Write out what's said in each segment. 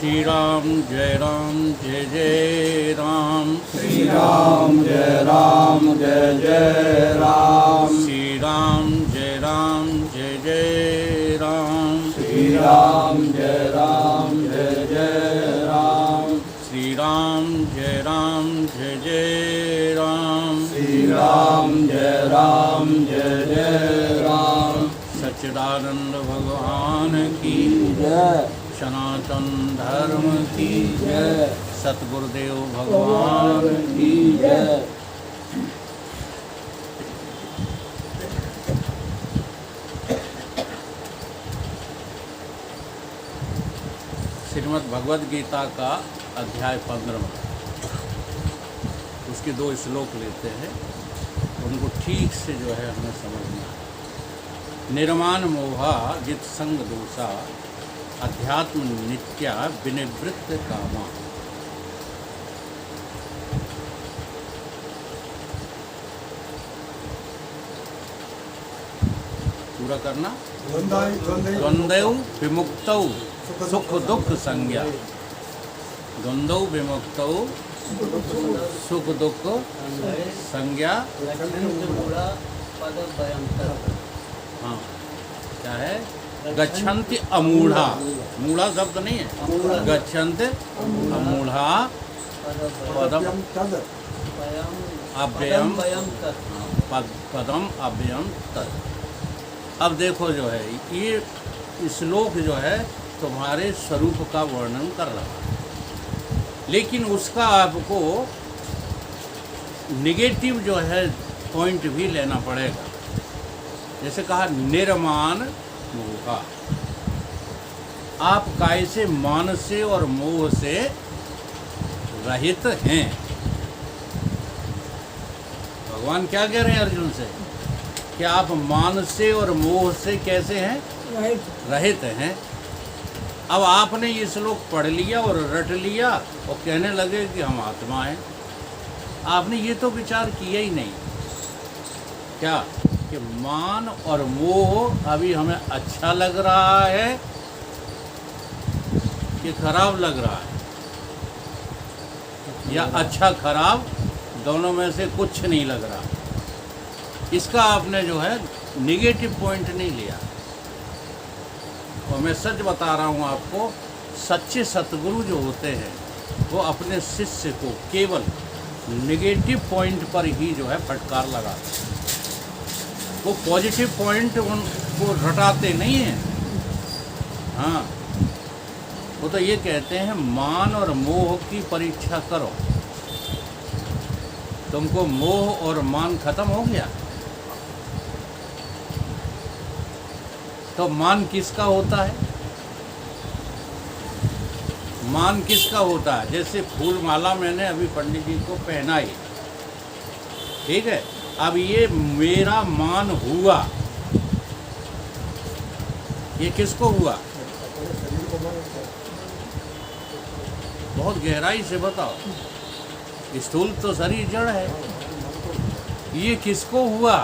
श्री राम जय राम श्री राम जय राम श्री राम जय राम श्री राम जय राम श्री राम जय राम श्री राम जय राम सच्चिदानंद भगवान की जय सनातन धर्म की जय सतगुरुदेव भगवान की जय। श्रीमद् भगवद गीता का अध्याय 15 उसके 2 श्लोक लेते हैं, उनको ठीक से जो है हमें समझना है। निर्माण मोहा जित संग दोषा अध्यात्म नित्या विनिवृत्त कामा। पूरा करना। द्वंद्वौ विमुक्तौ सुख दुख संज्ञा। द्वंद्वौ विमुक्तौ सुख दुख संज्ञा। हाँ, क्या है? गच्छन्ति अमूढ़ा। मूढ़ा शब्द नहीं है, गच्छन्ति अमूढ़ा पदम अव्ययम पदम अव्ययम तत्। अब देखो जो है ये श्लोक जो है तुम्हारे स्वरूप का वर्णन कर रहा है, लेकिन उसका आपको निगेटिव जो है पॉइंट भी लेना पड़ेगा। जैसे कहा निर्माण मोहा, आप कैसे मान से और मोह से रहित हैं। भगवान क्या कह रहे हैं अर्जुन से कि आप मान से और मोह से कैसे हैं? रहित हैं। अब आपने ये श्लोक पढ़ लिया और रट लिया और कहने लगे कि हम आत्मा हैं। आपने ये तो विचार किया ही नहीं क्या कि मान और मोह अभी हमें अच्छा लग रहा है कि खराब लग रहा है, या अच्छा खराब दोनों में से कुछ नहीं लग रहा। इसका आपने जो है निगेटिव पॉइंट नहीं लिया। और मैं सच बता रहा हूँ आपको, सच्चे सतगुरु जो होते हैं वो अपने शिष्य को केवल निगेटिव पॉइंट पर ही जो है फटकार लगाते हैं। वो पॉजिटिव पॉइंट उनको रटाते नहीं हैं। हाँ, वो तो ये कहते हैं मान और मोह की परीक्षा करो। तुमको मोह और मान खत्म हो गया तो मान किसका होता है? मान किसका होता है? जैसे फूल माला मैंने अभी पंडित जी को पहनाई, ठीक है, अब ये मेरा मान हुआ, ये किसको हुआ? बहुत गहराई से बताओ। स्थूल तो शरीर जड़ है, ये किसको हुआ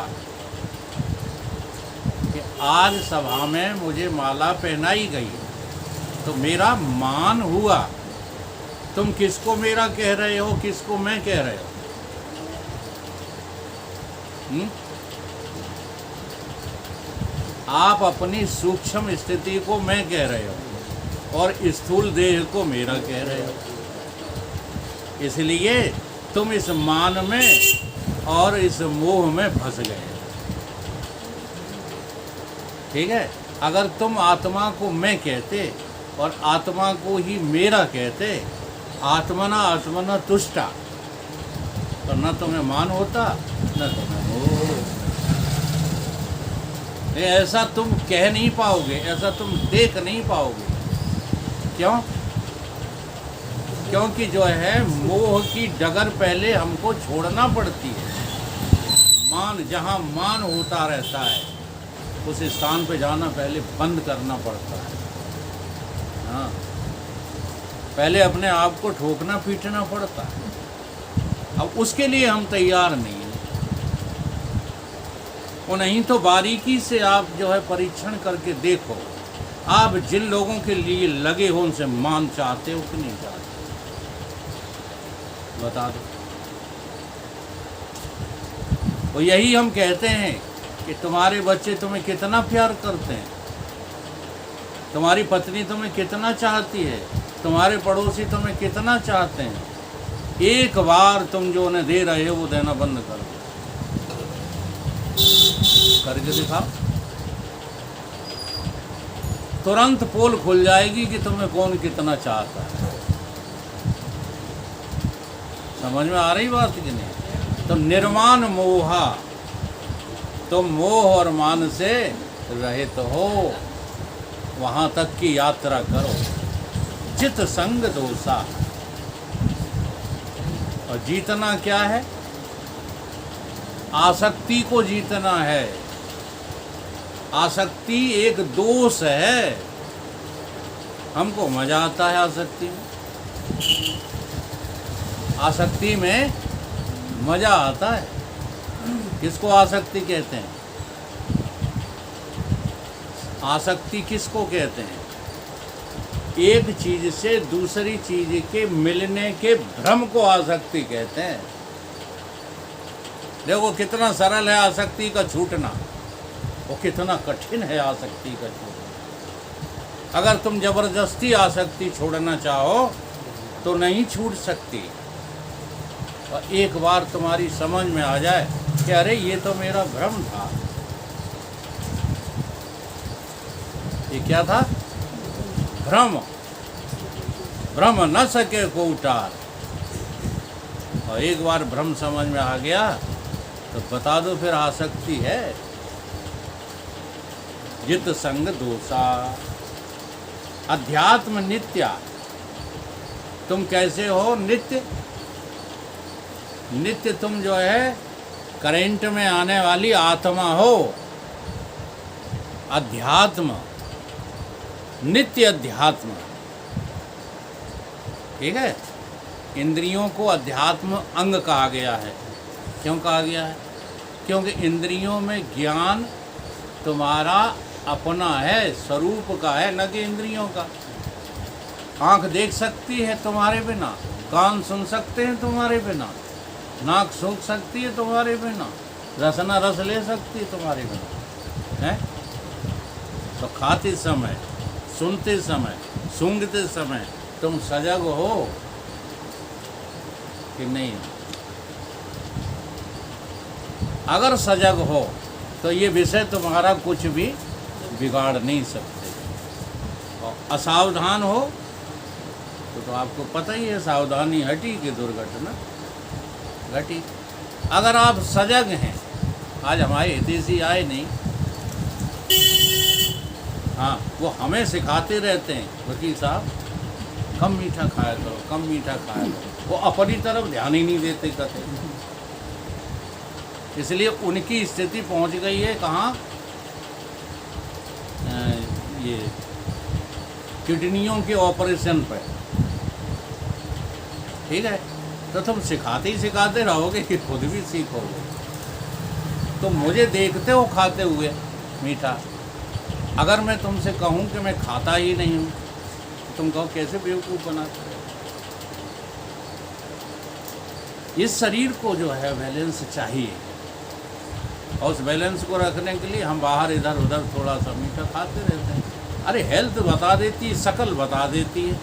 कि आज सभा में मुझे माला पहनाई गई तो मेरा मान हुआ। तुम किसको मेरा कह रहे हो, किसको मैं कह रहे हो? आप अपनी सूक्ष्म स्थिति को मैं कह रहे हो और स्थूल देह को मेरा कह रहे हो। इसलिए तुम इस मान में और इस मोह में फंस गए। ठीक है, अगर तुम आत्मा को मैं कहते और आत्मा को ही मेरा कहते, आत्मना तुष्टा, तो न तुम्हें मान होता न तुम्हें मोह। ऐसा तुम कह नहीं पाओगे, ऐसा तुम देख नहीं पाओगे। क्यों? क्योंकि जो है मोह की डगर पहले हमको छोड़ना पड़ती है। मान, जहाँ मान होता रहता है उस स्थान पे जाना पहले बंद करना पड़ता है। हाँ, पहले अपने आप को ठोकना पीटना पड़ता है। अब उसके लिए हम तैयार नहीं हैं। और नहीं तो बारीकी से आप जो है परीक्षण करके देखो आप जिन लोगों के लिए लगे हो उनसे मान चाहते हो कि नहीं चाहते? बता दो। तो यही हम कहते हैं कि तुम्हारे बच्चे तुम्हें कितना प्यार करते हैं, तुम्हारी पत्नी तुम्हें कितना चाहती है, तुम्हारे पड़ोसी तुम्हें कितना चाहते हैं। एक बार तुम जो उन्हें दे रहे हो वो देना बंद कर दो। करके दिखाओ, तुरंत पोल खुल जाएगी कि तुम्हें कौन कितना चाहता है। समझ में आ रही बात कि नहीं? तो निर्माण मोहा, तुम मोह और मान से रहित हो, वहां तक की यात्रा करो। जित संग दोषा, और जीतना क्या है? आसक्ति को जीतना है। आसक्ति एक दोष है। हमको मजा आता है आसक्ति में, आसक्ति में मजा आता है। किसको आसक्ति कहते हैं? आसक्ति किसको कहते हैं? एक चीज से दूसरी चीज के मिलने के भ्रम को आसक्ति कहते हैं। देखो कितना सरल है आसक्ति का छूटना, वो कितना कठिन है आसक्ति का छूटना। अगर तुम जबरदस्ती आसक्ति छोड़ना चाहो तो नहीं छूट सकती। और एक बार तुम्हारी समझ में आ जाए कि अरे ये तो मेरा भ्रम था, ये क्या था? भ्रम। भ्रम न सके को उतार। और एक बार भ्रम समझ में आ गया तो बता दो फिर आसक्ति है। जित संग दोषा, अध्यात्म नित्या। तुम कैसे हो? नित्य। नित्य तुम जो है करंट में आने वाली आत्मा हो। अध्यात्म, नित्य अध्यात्म। ठीक है? इंद्रियों को अध्यात्म अंग कहा गया है। क्यों कहा गया है? क्योंकि इंद्रियों में ज्ञान तुम्हारा अपना है, स्वरूप का है, न कि इंद्रियों का। आँख देख सकती है तुम्हारे बिना, कान सुन सकते हैं तुम्हारे बिना, नाक सूंघ सकती है तुम्हारे बिना, रसना रस ले सकती है तुम्हारे बिना, है? तो खाते समय, सुनते समय, सूंघते समय तुम सजग हो कि नहीं? अगर सजग हो तो ये विषय तुम्हारा कुछ भी बिगाड़ नहीं सकते। और असावधान हो तो आपको पता ही है, सावधानी हटी कि दुर्घटना घटी। अगर आप सजग हैं, आज हमारे हितैषी आए नहीं, हाँ, वो हमें सिखाते रहते हैं, वकील साहब कम मीठा खाया करो, कम मीठा खाया करो। वो अपनी तरफ ध्यान ही नहीं देते कते। इसलिए उनकी स्थिति पहुंच गई है कहाँ? ये किडनियों के ऑपरेशन पर। ठीक है? तो तुम सिखाते ही सिखाते रहोगे कि खुद भी सीखोगे। तो मुझे देखते हो खाते हुए मीठा, अगर मैं तुमसे कहूँ कि मैं खाता ही नहीं हूँ, तुम कहो कैसे बेवकूफ़ बनाते हो। इस शरीर को जो है बैलेंस चाहिए, और उस बैलेंस को रखने के लिए हम बाहर इधर उधर थोड़ा सा मीठा खाते रहते हैं। अरे हेल्थ बता देती है, शकल बता देती है,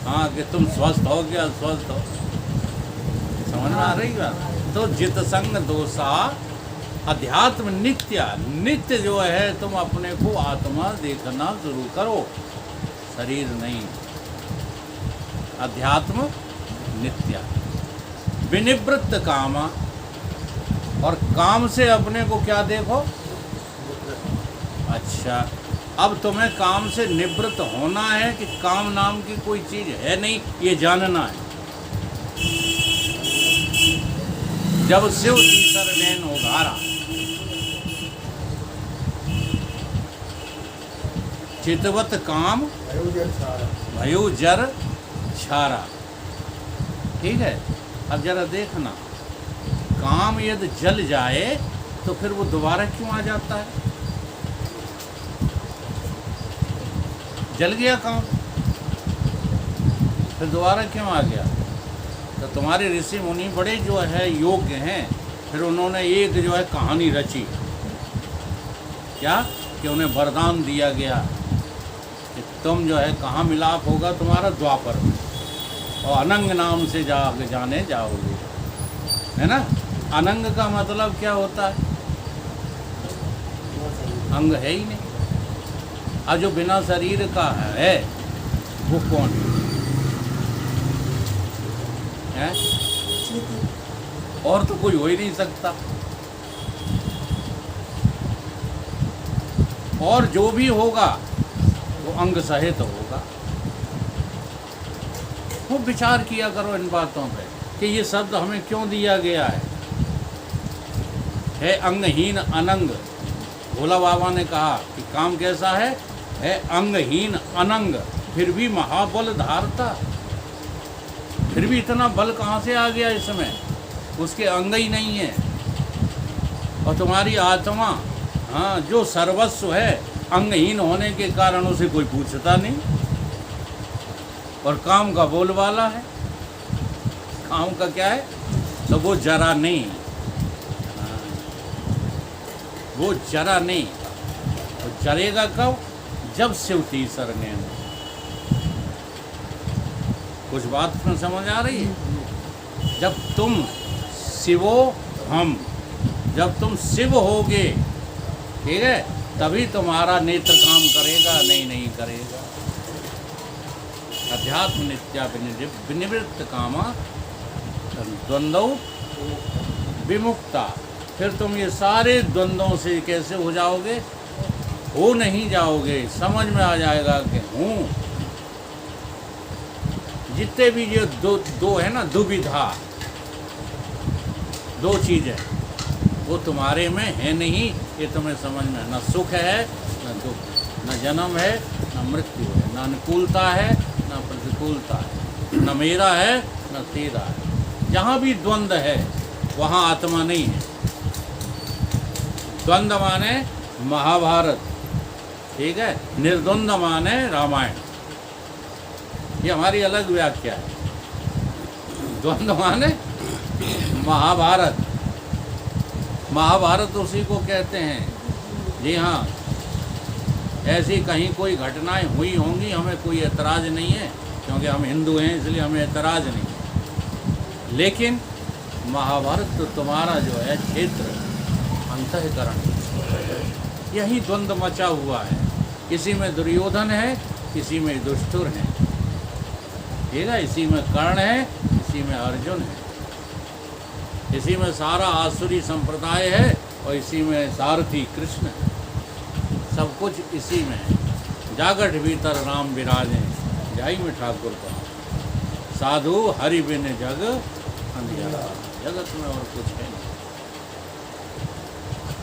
हाँ, कि तुम स्वस्थ हो क्या स्वस्थ हो। समझ में आ रही बात? तो जित संग दोषा, अध्यात्म नित्या। नित्य जो है तुम अपने को आत्मा देखना शुरू करो, शरीर नहीं। अध्यात्म नित्या। विनिवृत्त कामा, और काम से अपने को क्या देखो? अच्छा, अब तुम्हें काम से निवृत्त होना है कि काम नाम की कोई चीज़ है नहीं, ये जानना है। जब शिव तीसर नैन उघारा, चितवत काम भयो जर छारा। ठीक है? अब जरा देखना, काम यदि जल जाए तो फिर वो दोबारा क्यों आ जाता है? जल गया काम, फिर दोबारा क्यों आ गया? तो तुम्हारे ऋषि मुनि बड़े जो है योग्य हैं, फिर उन्होंने एक जो है कहानी रची, क्या कि उन्हें वरदान दिया गया कि तुम जो है कहाँ मिलाप होगा तुम्हारा, द्वापर में, और अनंग नाम से जाने जाओगे, है ना। अनंग का मतलब क्या होता है? अंग है ही नहीं। और जो बिना शरीर का है वो कौन है? और तो कोई हो ही नहीं सकता। और जो भी होगा वो अंग सहित होगा। वो विचार किया करो इन बातों पे कि ये शब्द हमें क्यों दिया गया है अंगहीन अनंग। भोला बाबा ने कहा कि काम कैसा है अंगहीन अनंग, फिर भी महाबल धारता। फिर भी इतना बल कहाँ से आ गया इसमें? उसके अंग ही नहीं है। और तुम्हारी आत्मा, हाँ, जो सर्वस्व है, अंगहीन होने के कारण उसे कोई पूछता नहीं, और काम का बोलबाला है। काम का क्या है? तो वो जरा नहीं, हाँ, वो जरा नहीं। वो जरेगा कब? जब शिवती सरने। कुछ बात में समझ आ रही है? जब तुम शिवो हम, जब तुम शिव होगे, ठीक है, तभी तुम्हारा नेत्र काम करेगा, नहीं करेगा। अध्यात्म नित्या विनिवृत्त कामा द्वंद्व विमुक्ता। फिर तुम ये सारे द्वंद्वों से कैसे हो जाओगे? हो नहीं जाओगे। समझ में आ जाएगा कि हूँ। जितने भी ये दो है ना, दुविधा, दो चीज़ें, वो तुम्हारे में है नहीं। ये तुम्हें समझ में, न सुख है न दुख, न जन्म है न मृत्यु है, न अनुकूलता है न प्रतिकूलता है, न मेरा है न तेरा है। जहाँ भी द्वंद्व है वहाँ आत्मा नहीं है। द्वंद्व माने महाभारत, ठीक है, निर्द्वंद माने रामायण। ये हमारी अलग व्याख्या है। द्वंद्व माने महाभारत। महाभारत उसी को कहते हैं। जी हाँ, ऐसी कहीं कोई घटनाएं हुई होंगी, हमें कोई एतराज़ नहीं है, क्योंकि हम हिंदू हैं, इसलिए हमें एतराज़ नहीं है। लेकिन महाभारत तो तुम्हारा जो है क्षेत्र, अंतःकरण, यही द्वंद्व मचा हुआ है। किसी में दुर्योधन है, किसी में दुष्टुर है, ठीक है, इसी में कर्ण है, इसी में अर्जुन है, इसी में सारा आसुरी संप्रदाय है, और इसी में सारथी कृष्ण है। सब कुछ इसी में है। जागट भीतर राम विराजे, जाई में ठाकुर का साधु हरि बिन जग अंधियारा। जगत में और कुछ है नहीं।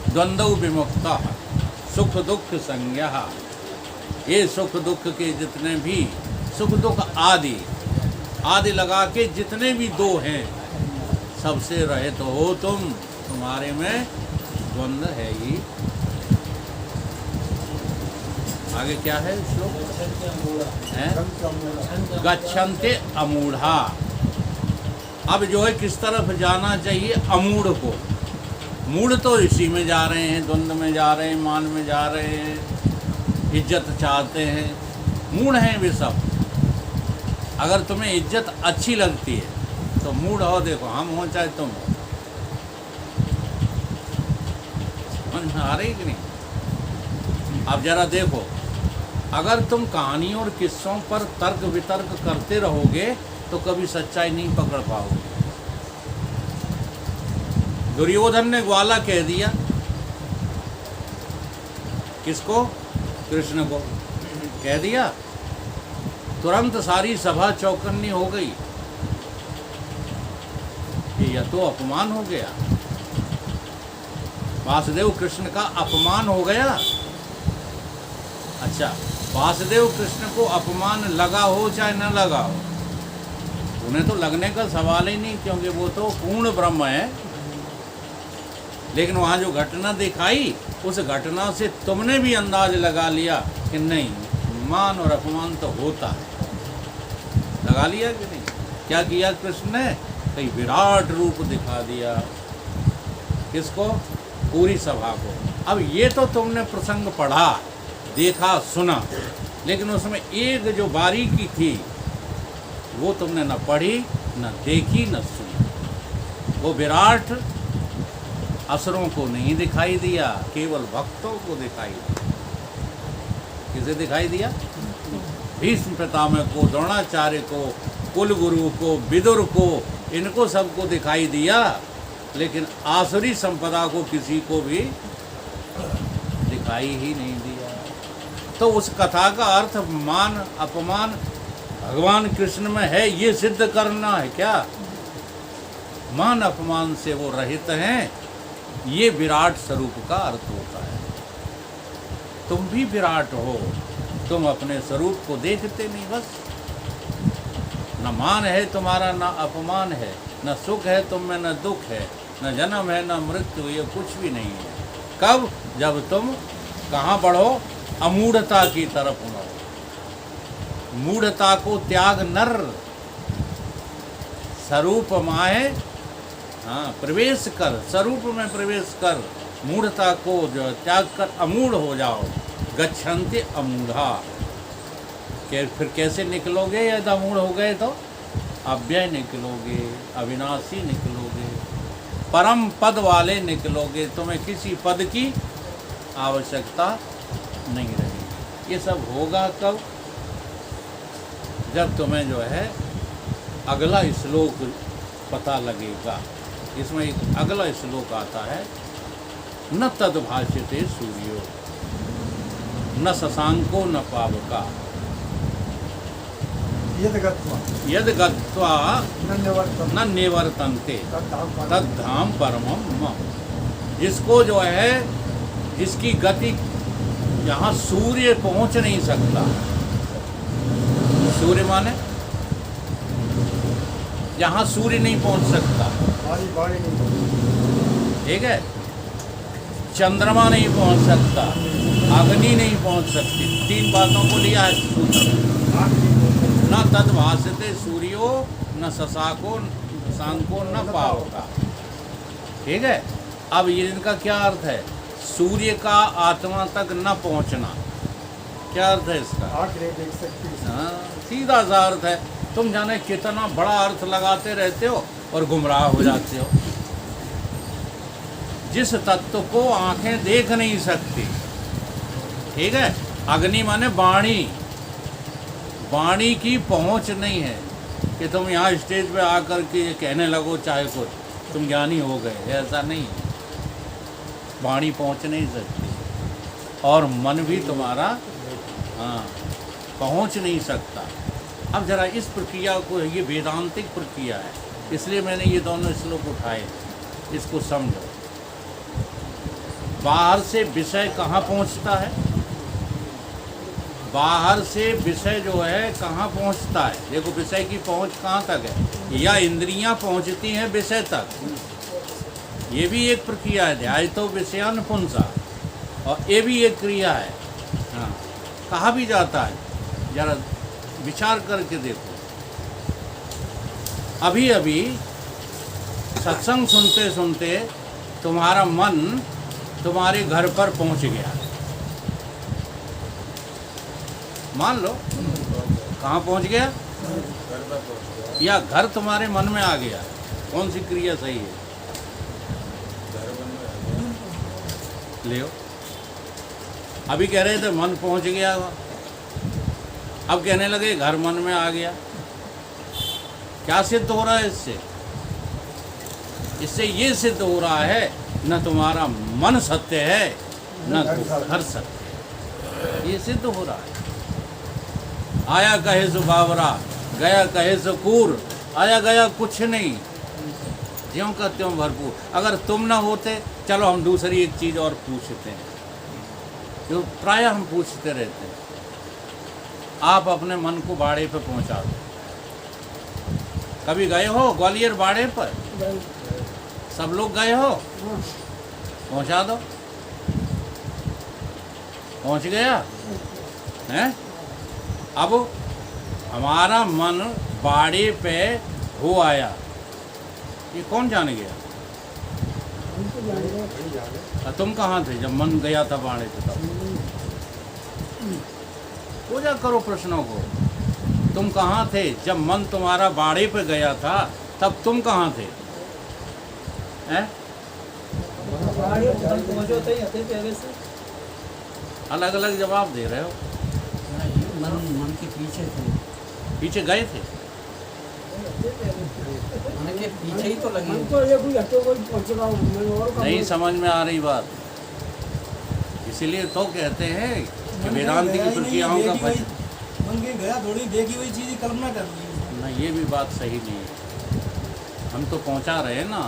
द्वंद्व विमुक्ता सुख दुख संज्ञा। ये सुख दुख के जितने भी सुख दुख आदि लगा के जितने भी दो हैं, सबसे रहित हो तुम। तुम्हारे में द्वंद्व है ही। आगे क्या है श्लोक? गच्छन्ते अमूढ़ा। अब जो है किस तरफ जाना चाहिए? अमूढ़ को। मूढ़ तो इसी में जा रहे हैं, द्वंद्व में जा रहे हैं, मान में जा रहे हैं, इज्जत चाहते हैं, मूढ़ हैं वे सब। अगर तुम्हें इज्जत अच्छी लगती है तो मूढ़ हो। देखो, हम हो चाहे तुम हो। समझ में आ रही कि नहीं? अब जरा देखो, अगर तुम कहानियों और किस्सों पर तर्क वितर्क करते रहोगे तो कभी सच्चाई नहीं पकड़ पाओगे। दुर्योधन ने ग्वाला कह दिया, किसको? कृष्ण को कह दिया। तुरंत सारी सभा चौकन्नी हो गई। यह तो अपमान हो गया। वासुदेव कृष्ण का अपमान हो गया। अच्छा, वासुदेव कृष्ण को अपमान लगा हो चाहे न लगा हो, उन्हें तो लगने का सवाल ही नहीं, क्योंकि वो तो पूर्ण ब्रह्म है। लेकिन वहाँ जो घटना दिखाई, उस घटना से तुमने भी अंदाज लगा लिया कि नहीं, मान और अपमान तो होता है। लगा लिया कि नहीं? क्या किया कृष्ण ने? कई विराट रूप दिखा दिया। किसको? पूरी सभा को। अब ये तो तुमने प्रसंग पढ़ा, देखा, सुना, लेकिन उसमें एक जो बारीकी थी वो तुमने न पढ़ी, न देखी, न सुनी। वो विराट असुरों को नहीं दिखाई दिया, केवल भक्तों को दिखाई दिया। किसे दिखाई दिया? भीष्म पितामह को, द्रोणाचार्य को, कुल गुरु को, विदुर को, इनको सबको दिखाई दिया, लेकिन आसुरी संपदा को किसी को भी दिखाई ही नहीं दिया। तो उस कथा का अर्थ मान अपमान भगवान कृष्ण में है, ये सिद्ध करना है क्या? मान अपमान से वो रहित हैं, ये विराट स्वरूप का अर्थ होता है। तुम भी विराट हो, तुम अपने स्वरूप को देखते नहीं। बस न मान है तुम्हारा, न अपमान है, न सुख है तुम में, न दुख है, न जन्म है, न मृत्यु, ये कुछ भी नहीं है। कब? जब तुम कहाँ बढ़ो? अमूढ़ता की तरफ बढ़ो। मूढ़ता को त्याग नर, स्वरूप माहे प्रवेश कर, स्वरूप में प्रवेश कर, मूढ़ता को जो त्याग कर अमूढ़ हो जाओ। गच्छन्ति अमूढ़ा। फिर कैसे निकलोगे? यदि अमूढ़ हो गए तो अव्यय निकलोगे, अविनाशी निकलोगे, परम पद वाले निकलोगे। तुम्हें किसी पद की आवश्यकता नहीं रहेगी। ये सब होगा कब? जब तुम्हें जो है अगला श्लोक पता लगेगा। इसमें एक अगला श्लोक आता है, न तद्भाष्यते सूर्यो न शशांको न पावका यद गत्वा न निवर्तन्ते तद्धाम परमम मम। जिसको जो है, जिसकी गति यहाँ सूर्य पहुँच नहीं सकता। सूर्य माने यहाँ सूर्य नहीं पहुँच सकता, ठीक है? चंद्रमा नहीं पहुँच सकता, अग्नि नहीं पहुँच सकती। तीन बातों को लिया है सूत्र। न तद्भासते सूर्यो न शशांको न पावका, ठीक है? अब ये इनका क्या अर्थ है? सूर्य का आत्मा तक न पहुँचना। क्या अर्थ है इसका? हाँ, सीधा सा अर्थ है। तुम जाने कितना बड़ा अर्थ लगाते रहते हो और गुमराह हो जाते हो। जिस तत्व को आंखें देख नहीं सकती, ठीक है? अग्नि माने वाणी, वाणी की पहुंच नहीं है कि तुम यहाँ स्टेज पे आकर के कहने लगो चाहे कुछ, तुम ज्ञानी हो गए, ऐसा नहीं है। वाणी पहुंच नहीं सकती और मन भी तुम्हारा पहुंच नहीं सकता। अब जरा इस प्रक्रिया को, ये वेदांतिक प्रक्रिया है, इसलिए मैंने ये दोनों श्लोक उठाए, इसको समझो। बाहर से विषय कहाँ पहुँचता है? बाहर से विषय जो है कहाँ पहुँचता है? देखो विषय की पहुँच कहाँ तक है? या इंद्रियाँ पहुँचती हैं विषय तक, ये भी एक प्रक्रिया है। ध्यायतो विषयान पुंसा, और ये भी एक क्रिया है। हाँ, कहा भी जाता है, जरा विचार करके देखो। अभी अभी सत्संग सुनते सुनते तुम्हारा मन तुम्हारे घर पर पहुंच गया, मान लो। कहाँ पहुंच गया? या घर तुम्हारे मन में आ गया? कौन सी क्रिया सही है? ले अभी कह रहे थे मन पहुंच गया, अब कहने लगे घर मन में आ गया। क्या सिद्ध हो रहा है इससे? इससे ये सिद्ध हो रहा है न तुम्हारा मन सत्य है न घर सत्य है। ये सिद्ध हो रहा है। आया कहे सो बावरा, गया कहे सो कूर, आया गया कुछ नहीं, ज्यों का त्यों भरपूर। अगर तुम ना होते, चलो हम दूसरी एक चीज़ और पूछते हैं, जो प्रायः हम पूछते रहते हैं। आप अपने मन को बाड़े पे पहुंचा दो। कभी गए हो ग्वालियर बाड़े पर? सब लोग गए हो? पहुंचा दो। पहुंच गया है? अब हमारा मन बाड़े पे हो आया, ये कौन जान गया? तुम कहाँ थे जब मन गया था बाड़े पे? तब पूजा करो प्रश्नों को। तुम कहाँ थे जब मन तुम्हारा बाड़े पे गया था? तब तुम कहाँ थे? हैं? अलग अलग जवाब दे रहे हो। मन के पीछे थे, पीछे गए थे? मन के पीछे ही तो लगे। नहीं समझ में आ रही बात, इसीलिए तो कहते हैं कि वेदांत की प्रक्रियाओं का फल। मन के गया थोड़ी देखी हुई चीज कल्पना कर ली। ना, ये भी बात सही नहीं है। हम तो पहुंचा रहे हैं ना।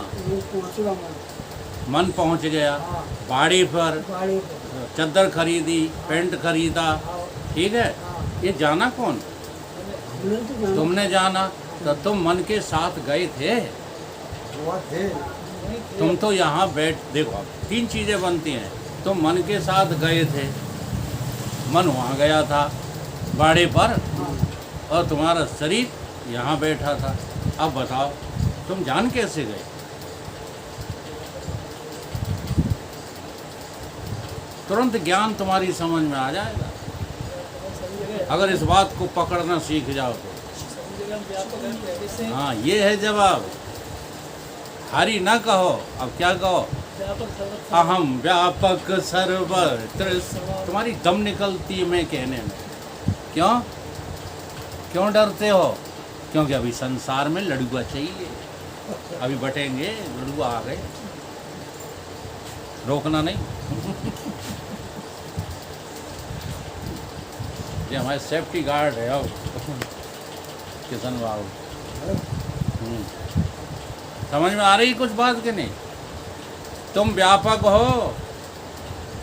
मन पहुंच गया बाड़ी पर, चद्दर खरीदी, पेंट खरीदा, ठीक है। ये जाना कौन? तुमने जाना, तो तुम मन के साथ गए थे। तुम तो यहाँ बैठ, देखो तीन चीजें बनती हैं। तुम मन के साथ गए थे, मन वहाँ गया था बाड़े पर, और तुम्हारा शरीर यहाँ बैठा था। अब बताओ तुम जान कैसे गए? तुरंत ज्ञान तुम्हारी समझ में आ जाएगा अगर इस बात को पकड़ना सीख जाओ तो। हाँ, ये है जवाब। हरि न कहो, अब क्या कहो? अहम व्यापक सर्वत्र। तुम्हारी दम निकलती है मैं कहने में। क्यों क्यों डरते हो? क्योंकि अभी संसार में लड़ुआ चाहिए, अभी बटेंगे, लड़ुआ आ गए, रोकना नहीं। ये हमारे सेफ्टी गार्ड है अब किशन बाबू। समझ में आ रही कुछ बात के नहीं? तुम व्यापक हो,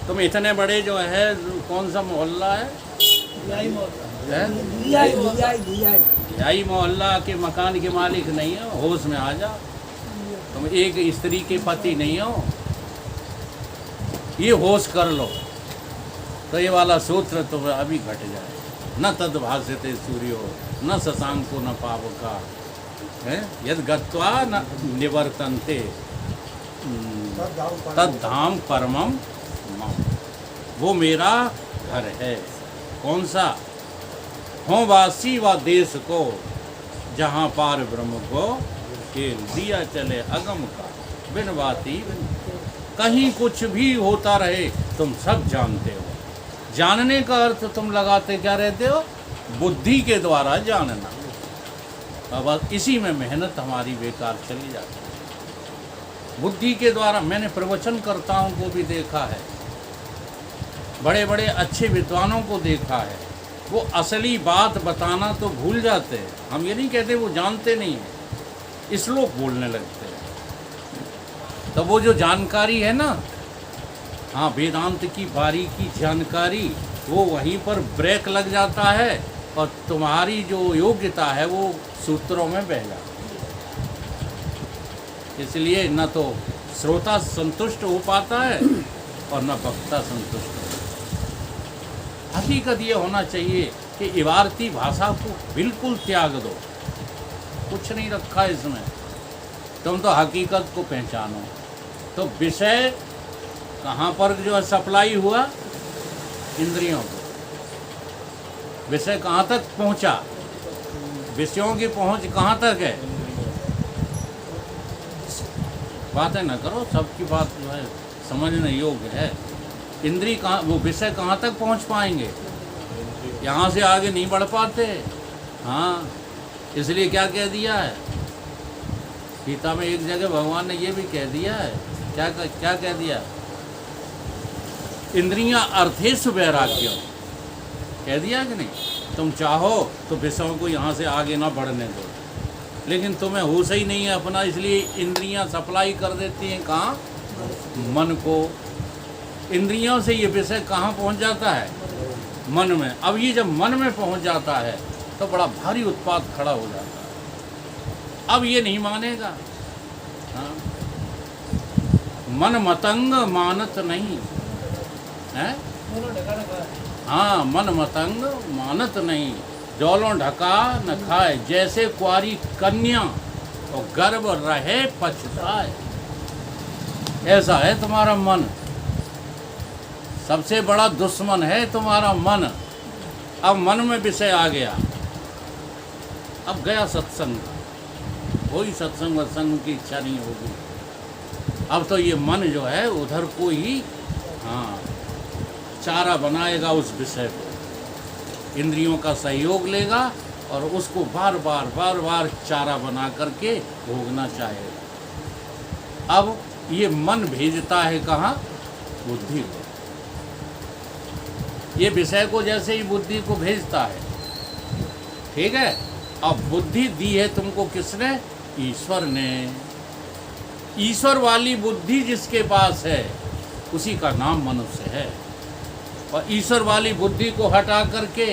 तुम इतने बड़े जो है, कौन सा मोहल्ला है? यही मोहल्ला के मकान के मालिक नहीं हो, होश में आ जाओ। तुम एक स्त्री के पति नहीं हो, ये होश कर लो तो ये वाला सूत्र तो अभी घट जाए। न तद भास्यते सूर्यो न शशांको न पावका, है यद गत्वा न निवर्तन्ते तद धाम परमम मम। वो मेरा घर है। कौन सा? हो वासी व देश को, जहाँ पार ब्रह्म को खेल दिया चले अगम का, बिन बाती कहीं कुछ भी होता रहे तुम सब जानते हो। जानने का अर्थ तुम लगाते क्या रहते हो? बुद्धि के द्वारा जानना। अब इसी में मेहनत हमारी बेकार चली जाती है। बुद्धि के द्वारा, मैंने प्रवचनकर्ताओं को भी देखा है, बड़े बड़े अच्छे विद्वानों को देखा है, वो असली बात बताना तो भूल जाते हैं। हम ये नहीं कहते वो जानते नहीं हैं, श्लोक बोलने लगते हैं। तो वो जो जानकारी है ना, हाँ, वेदांत की बारीकी जानकारी, वो वहीं पर ब्रेक लग जाता है और तुम्हारी जो योग्यता है वो सूत्रों में बह जाती है। इसलिए न तो श्रोता संतुष्ट हो पाता है और न वक्ता संतुष्ट हो। हकीकत ये होना चाहिए कि इबारती भाषा को बिल्कुल त्याग दो, कुछ नहीं रखा इसमें। तुम तो हकीकत को पहचानो। तो विषय कहाँ पर जो है सप्लाई हुआ? इंद्रियों को। विषय कहाँ तक पहुँचा? विषयों की पहुँच कहाँ तक है? बातें न करो, सबकी बात जो है समझने योग्य है। इंद्रिय कहाँ, वो विषय कहाँ तक पहुँच पाएंगे? यहाँ से आगे नहीं बढ़ पाते। हाँ, इसलिए क्या कह दिया है गीता में? एक जगह भगवान ने ये भी कह दिया है, क्या कह दिया? इंद्रियां अर्थेषु वैराग्य, कह दिया कि नहीं? तुम चाहो तो विषयों को यहाँ से आगे ना बढ़ने दो, लेकिन तुम्हें होश ही नहीं है अपना, इसलिए इंद्रियां सप्लाई कर देती हैं कहाँ? मन को। इंद्रियों से ये विषय कहाँ पहुँच जाता है? मन में। अब ये जब मन में पहुँच जाता है तो बड़ा भारी उत्पात खड़ा हो जाता है। अब ये नहीं मानेगा। हाँ, मन मतंग मानत नहीं है। हाँ, मन मतंग मानत नहीं। जौलों ढका न खाए, जैसे कुआरी कन्या और गर्भ रहे पछताए। ऐसा है तुम्हारा मन, सबसे बड़ा दुश्मन है तुम्हारा मन। अब मन में विषय आ गया, अब गया सत्संग, कोई सत्संग वत्संग की इच्छा नहीं होगी। अब तो ये मन जो है उधर को ही चारा बनाएगा, उस विषय को इंद्रियों का सहयोग लेगा और उसको बार बार चारा बना करके भोगना चाहेगा। अब ये मन भेजता है कहाँ? बुद्धि को। ये विषय को जैसे ही बुद्धि को भेजता है, ठीक है। अब बुद्धि दी है तुमको किसने? ईश्वर ने। ईश्वर वाली बुद्धि जिसके पास है उसी का नाम मनुष्य है। और ईश्वर वाली बुद्धि को हटा करके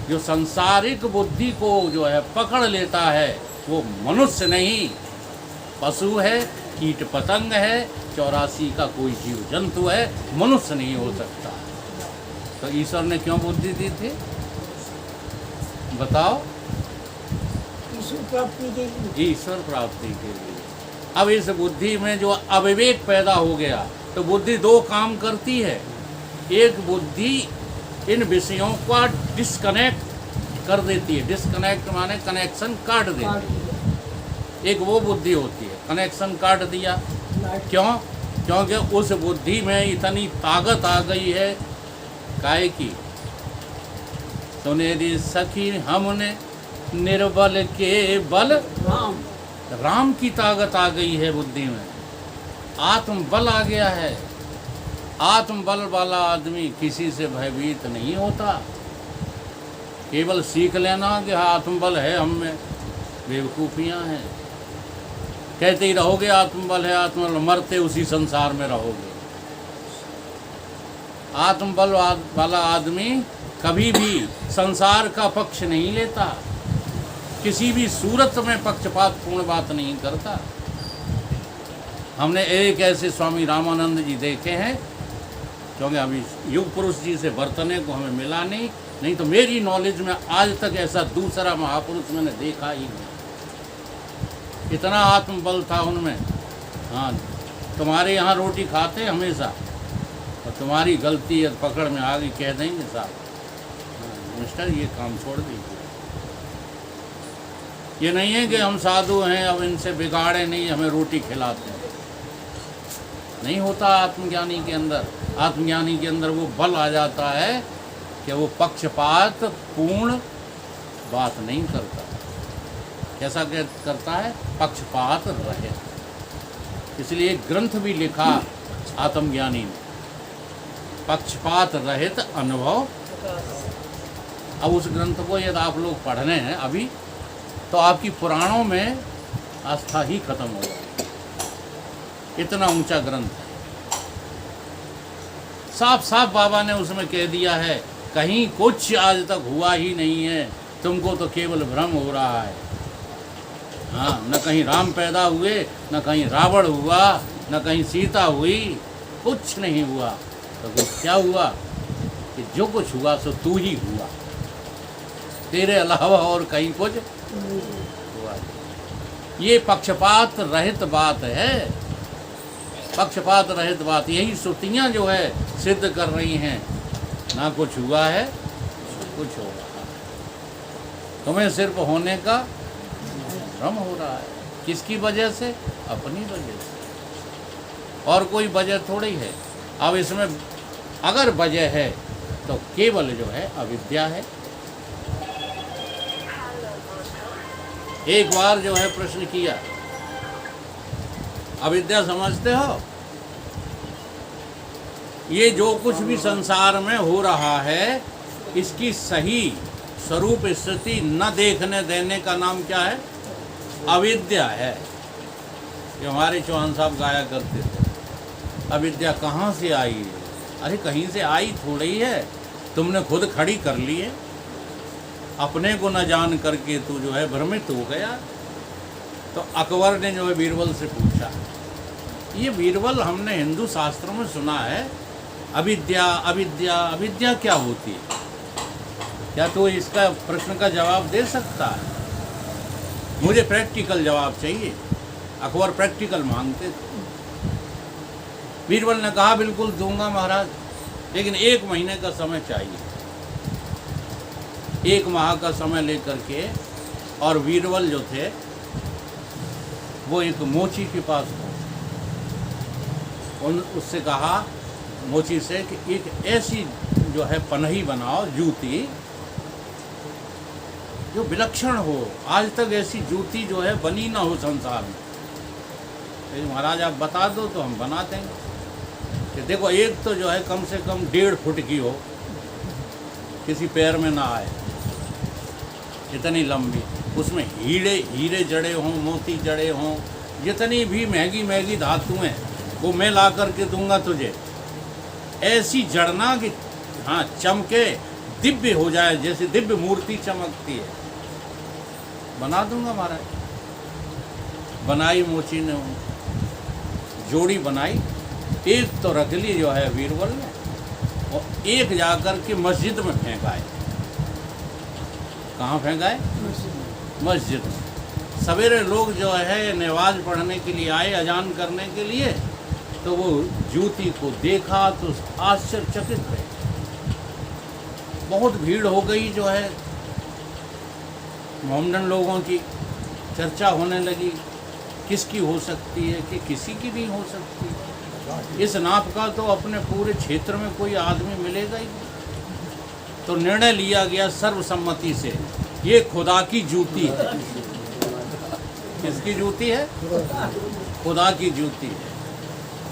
जो सांसारिक बुद्धि को जो है पकड़ लेता है वो मनुष्य नहीं, पशु है, कीट पतंग है, 84 का कोई जीव जंतु है, मनुष्य नहीं हो सकता। तो ईश्वर ने क्यों बुद्धि दी थी बताओ? ईश्वर प्राप्ति के लिए। ईश्वर प्राप्ति के लिए। अब इस बुद्धि में जो अविवेक पैदा हो गया तो बुद्धि दो काम करती है। एक बुद्धि इन विषयों का डिस्कनेक्ट कर देती है, डिस्कनेक्ट माने कनेक्शन काट देती है। एक वो बुद्धि होती है, कनेक्शन काट दिया। क्यों? क्योंकि उस बुद्धि में इतनी ताकत आ गई है, काहे की? सुनेरी सखी हमने निर्बल के बल राम की ताकत आ गई है बुद्धि में, आत्म बल आ गया है। आत्म बल वाला आदमी किसी से भयभीत नहीं होता। केवल सीख लेना कि हाँ आत्मबल है हम में, बेवकूफ़ियाँ हैं। कहते ही रहोगे आत्मबल है आत्मबल, मरते उसी संसार में रहोगे। आत्मबल वाला आदमी कभी भी संसार का पक्ष नहीं लेता, किसी भी सूरत में पक्षपात पूर्ण बात नहीं करता। हमने एक ऐसे स्वामी रामानंद जी देखे हैं, क्योंकि अभी युग पुरुष जी से बरतने को हमें मिला नहीं तो मेरी नॉलेज में आज तक ऐसा दूसरा महापुरुष मैंने देखा ही नहीं। इतना आत्मबल था उनमें। हाँ, तुम्हारे यहाँ रोटी खाते हमेशा और तुम्हारी गलती है पकड़ में आ गई, कह देंगे साहब मिस्टर ये काम छोड़ दीजिए। ये नहीं है कि हम साधु हैं अब इनसे बिगाड़े नहीं, हमें रोटी खिलाते हैं। नहीं होता आत्मज्ञानी के अंदर। आत्मज्ञानी के अंदर वो बल आ जाता है कि वो पक्षपात पूर्ण बात नहीं करता। कैसा करता है? पक्षपात रहित। इसलिए ग्रंथ भी लिखा आत्मज्ञानी ने, पक्षपात रहित अनुभव। अब उस ग्रंथ को यदि आप लोग पढ़ रहे हैं अभी तो आपकी पुराणों में आस्था ही खत्म हो जाएगी। इतना ऊंचा ग्रंथ है। साफ साफ बाबा ने उसमें कह दिया है, कहीं कुछ आज तक हुआ ही नहीं है, तुमको तो केवल भ्रम हो रहा है। हाँ, न कहीं राम पैदा हुए, न कहीं रावण हुआ, न कहीं सीता हुई, कुछ नहीं हुआ। तो क्या हुआ कि जो कुछ हुआ सो तू ही हुआ, तेरे अलावा और कहीं कुछ हुआ। ये पक्षपात रहित बात है, पक्षपात रहित बात। यही श्रुतियाँ जो है सिद्ध कर रही हैं, ना कुछ हुआ है कुछ हो रहा है। तुम्हें सिर्फ होने का भ्रम हो रहा है। किसकी वजह से? अपनी वजह से, और कोई वजह थोड़ी है। अब इसमें अगर वजह है तो केवल जो है अविद्या है। एक बार जो है प्रश्न किया, अविद्या समझते हो? ये जो कुछ भी संसार में हो रहा है इसकी सही स्वरूप स्थिति न देखने देने का नाम क्या है? अविद्या है। ये हमारे चौहान साहब गाया करते थे, अविद्या कहाँ से आई? अरे कहीं से आई थोड़ी है, तुमने खुद खड़ी कर ली है। अपने को न जान करके तू जो है भ्रमित हो गया। तो अकबर ने जो है बीरबल से पूछा, ये बीरबल हमने हिंदू शास्त्रों में सुना है, अविद्या अविद्या अविद्या क्या होती है? क्या तू इसका प्रश्न का जवाब दे सकता है? मुझे प्रैक्टिकल जवाब चाहिए। अकबर प्रैक्टिकल मांगते थे। बीरबल ने कहा बिल्कुल दूंगा महाराज, लेकिन 1 महीने का समय चाहिए। 1 माह का समय लेकर के, और बीरबल जो थे वो एक मोची के पास पहुंचे। उससे कहा मोची से कि एक ऐसी जो है पनही बनाओ, जूती जो विलक्षण हो, आज तक ऐसी जूती जो है बनी ना हो संसार में। तो महाराज आप बता दो तो हम बना देंगे। कि देखो एक तो जो है कम से कम 1.5 फुट की हो, किसी पैर में ना आए, इतनी लंबी, उसमें हीरे जड़े हों, मोती जड़े हों, जितनी भी महंगी महंगी धातुएं वो मैं ला करके दूंगा तुझे। ऐसी जड़ना कि हाँ चमके, दिव्य हो जाए, जैसे दिव्य मूर्ति चमकती है, बना दूंगा महाराज। बनाई मोची ने, जोड़ी बनाई। एक तो रख ली जो है बीरबल ने, और एक जाकर के मस्जिद में फेंकाए। कहाँ फेंकाए? मस्जिद में। सवेरे लोग जो है नमाज पढ़ने के लिए आए, अजान करने के लिए, तो वो जूती को देखा तो आश्चर्यचकित रहे। बहुत भीड़ हो गई जो है, मोमडन लोगों की चर्चा होने लगी, किसकी हो सकती है कि किसी की नहीं हो सकती। इस नाप का तो अपने पूरे क्षेत्र में कोई आदमी मिलेगा ही नहीं। तो निर्णय लिया गया सर्वसम्मति से, ये खुदा की जूती है। किसकी जूती है? खुदा की जूती है।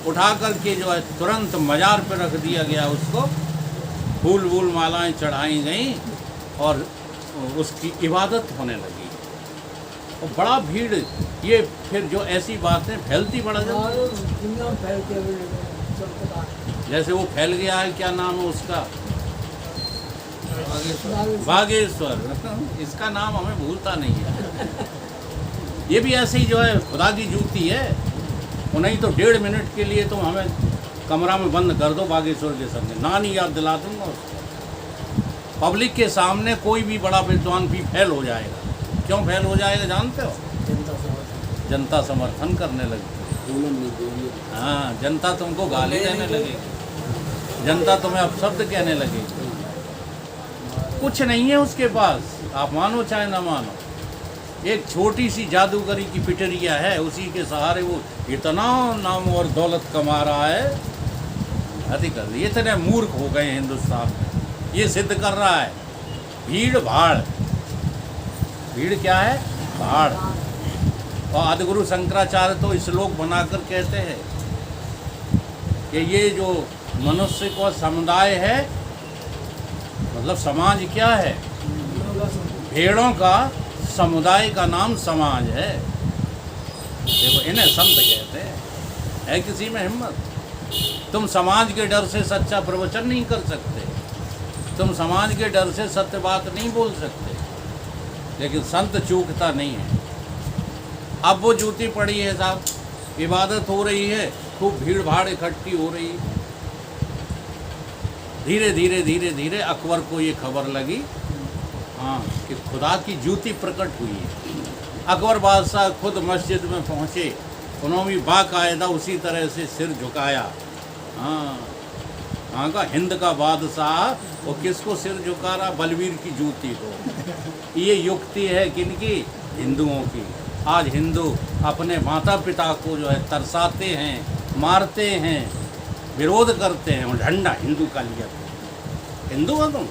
उठा करके जो है तुरंत मजार पर रख दिया गया, उसको फूल वूल मालाएं चढ़ाई गई और उसकी इबादत होने लगी। और बड़ा भीड़, ये फिर जो ऐसी बातें फैलती बढ़ जाती, जैसे वो फैल गया है, क्या नाम है उसका, बागेश्वर। इसका नाम हमें भूलता नहीं है। ये भी ऐसे ही जो है खुदा की जूती है। वो नहीं तो 1.5 मिनट के लिए तुम हमें कमरा में बंद कर दो बागेश्वर के संग, नानी याद दिला दूंगा उसको। पब्लिक के सामने कोई भी बड़ा विद्वान भी फेल हो जाएगा। क्यों फेल हो जाएगा जानते हो? जनता समर्थन करने लगेगी। हाँ, जनता तुमको गाली देने लगेगी, जनता तुम्हें अपशब्द कहने लगेगी। कुछ नहीं है उसके पास, आप मानो चाहे ना मानो। एक छोटी सी जादूगरी की पिटरिया है, उसी के सहारे वो इतना नाम और दौलत कमा रहा है। अधिक इतने मूर्ख हो गए हिंदुस्तान में, ये सिद्ध कर रहा है। भीड़ भाड़, भीड़ क्या है? भाड़। और आदिगुरु शंकराचार्य तो श्लोक बनाकर कहते हैं कि ये जो मनुष्य का समुदाय है, मतलब समाज क्या है? भेड़ों का समुदाय का नाम समाज है। देखो इन्हें संत कहते हैं। है किसी में हिम्मत? तुम समाज के डर से सच्चा प्रवचन नहीं कर सकते, तुम समाज के डर से सत्य बात नहीं बोल सकते, लेकिन संत चूकता नहीं है। अब वो जूती पड़ी है साहब, इबादत हो रही है, खूब भीड़ भाड़ इकट्ठी हो रही है। धीरे धीरे धीरे धीरे अकबर को ये खबर लगी, हाँ, कि खुदा की जूती प्रकट हुई है। अकबर बादशाह खुद मस्जिद में पहुँचे, उन्होंने भी बाकायदा उसी तरह से सिर झुकाया। हाँ, वहाँ का हिंद का बादशाह, वो किसको सिर झुका रहा? बलवीर की जूती को। ये युक्ति है किनकी? हिंदुओं की। आज हिंदू अपने माता पिता को जो है तरसाते हैं, मारते हैं, विरोध करते हैं, और झंडा हिंदू का लिया। हिंदू हो तुम?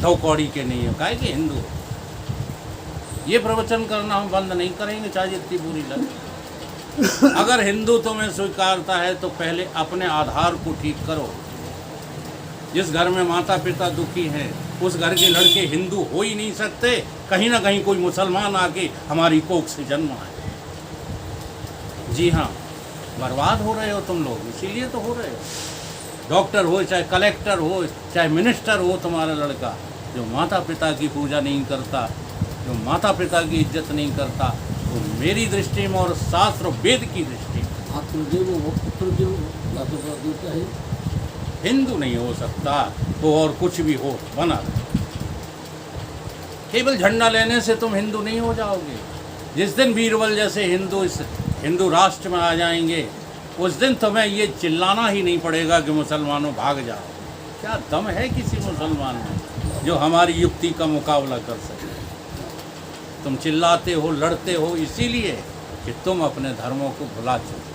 2 कौड़ी के नहीं हो, काहे कि हिंदू हो। ये प्रवचन करना हम बंद नहीं करेंगे, चाहे जितनी बुरी लगे। अगर हिंदू तुम्हें स्वीकारता है तो पहले अपने आधार को ठीक करो। जिस घर में माता पिता दुखी हैं, उस घर के लड़के हिंदू हो ही नहीं सकते। कहीं ना कहीं कोई मुसलमान आके हमारी कोख से जन्म आए। जी हाँ, बर्बाद हो रहे हो तुम लोग, इसीलिए तो हो रहे हो। डॉक्टर हो, चाहे कलेक्टर हो, चाहे मिनिस्टर हो, तुम्हारा लड़का जो माता पिता की पूजा नहीं करता, जो माता पिता की इज्जत नहीं करता, तो मेरी दृष्टि में और शास्त्र वेद की दृष्टि में हिंदू नहीं हो सकता। वो और कुछ भी हो, बना केवल झंडा लेने से तुम हिंदू नहीं हो जाओगे। जिस दिन बीरबल जैसे हिंदू इस हिंदू राष्ट्र में आ जाएंगे, उस दिन तुम्हें ये चिल्लाना ही नहीं पड़ेगा कि मुसलमानों भाग जाओ। क्या दम है किसी मुसलमान में जो हमारी युक्ति का मुकाबला कर सके? तुम चिल्लाते हो, लड़ते हो इसीलिए कि तुम अपने धर्मों को भुला चुके।